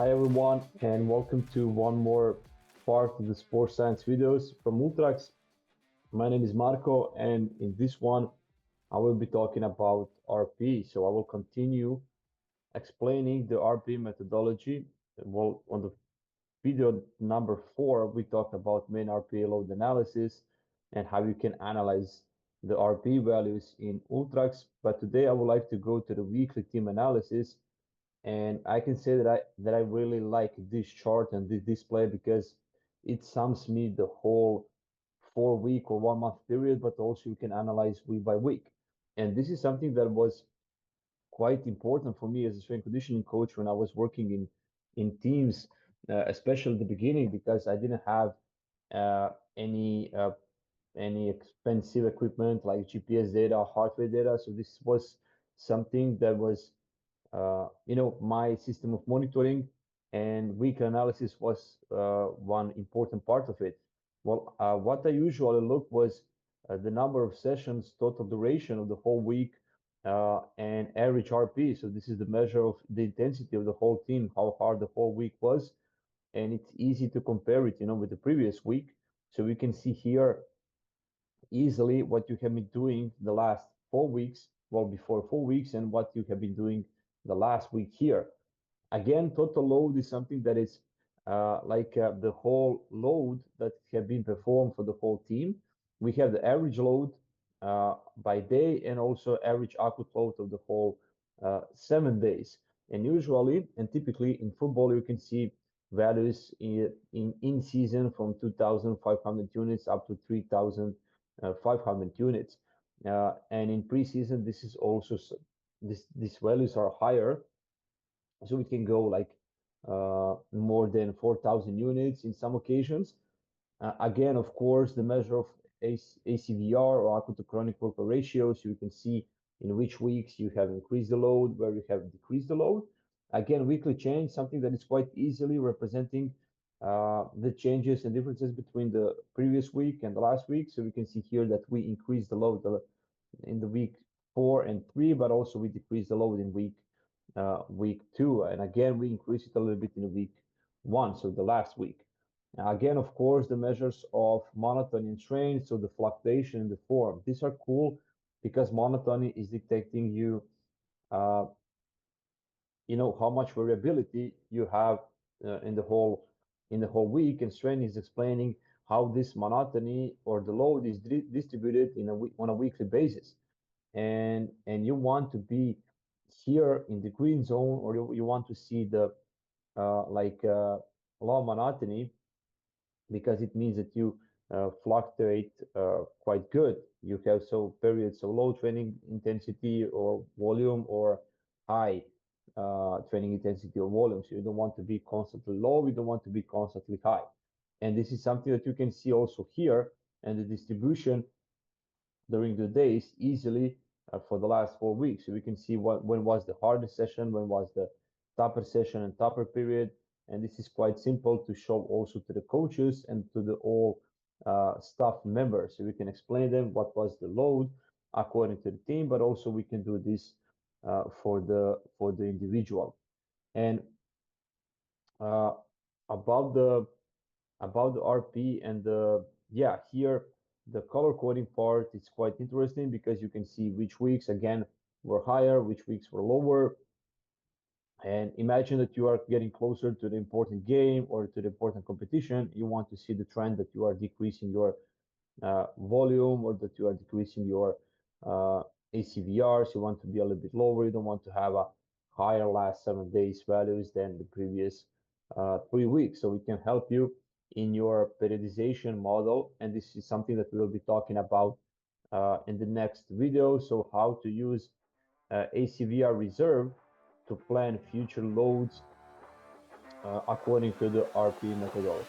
Hi everyone, and welcome to one more part of the sports science videos from Ultrax. My name is Marco, and in this one, I will be talking about RPE. So I will continue explaining the RPE methodology. Well, on the video number 4, we talked about main RPE load analysis and how you can analyze the RPE values in Ultrax. But today, I would like to go to the weekly team analysis, and I can say that I really like this chart and this display because it sums me the whole 4 week or 1 month period, but also you can analyze week by week. And this is something that was quite important for me as a strength conditioning coach when I was working in teams, especially at the beginning, because I didn't have uh, any uh, any expensive equipment like GPS data, heart rate data. So this was something that was my system of monitoring, and weekly analysis was one important part of it. Well, what I usually look was the number of sessions, total duration of the whole week, and average RP. So this is the measure of the intensity of the whole team, how hard the whole week was, and it's easy to compare it, with the previous week. So we can see here easily what you have been doing the last 4 weeks, well, before 4 weeks, and what you have been doing the last week here. Again, total load is something that is the whole load that have been performed for the whole team. We have the average load by day and also average output load of the whole 7 days. And usually and typically in football, you can see values in season from 2,500 units up to 3,500 units. And in preseason, this is also these values are higher, so it can go like more than 4,000 units in some occasions. Again, of course, the measure of ACVR or acute to chronic worker ratio, so you can see in which weeks you have increased the load, where you have decreased the load. Again, weekly change, something that is quite easily representing the changes and differences between the previous week and the last week. So we can see here that we increased the load in the week 4 and 3, but also we decreased the load in week 2, and again we increased it a little bit in week 1, so the last week. Again, of course, the measures of monotony and strain, so the fluctuation in the form. These are cool because monotony is dictating uh, how much variability you have in the whole week, and strain is explaining how this monotony or the load is distributed on a weekly basis. And you want to be here in the green zone, or you want to see the low monotony, because it means that you fluctuate quite good. You have so periods of low training intensity or volume, or high training intensity or volume. So you don't want to be constantly low, you don't want to be constantly high. And this is something that you can see also here, and the distribution during the days easily for the last 4 weeks. So we can see when was the hardest session, when was the tougher session and tougher period. And this is quite simple to show also to the coaches and to the all staff members. So we can explain them what was the load according to the team, but also we can do this for the individual. And uh, about the RP and here the color coding part is quite interesting because you can see which weeks again were higher, which weeks were lower. And imagine that you are getting closer to the important game or to the important competition. You want to see the trend that you are decreasing your volume, or that you are decreasing your ACVRs. You want to be a little bit lower. You don't want to have a higher last 7 days values than the previous 3 weeks. So we can help you in your periodization model. And this is something that we will be talking about in the next video. So how to use ACVR reserve to plan future loads according to the RP methodology.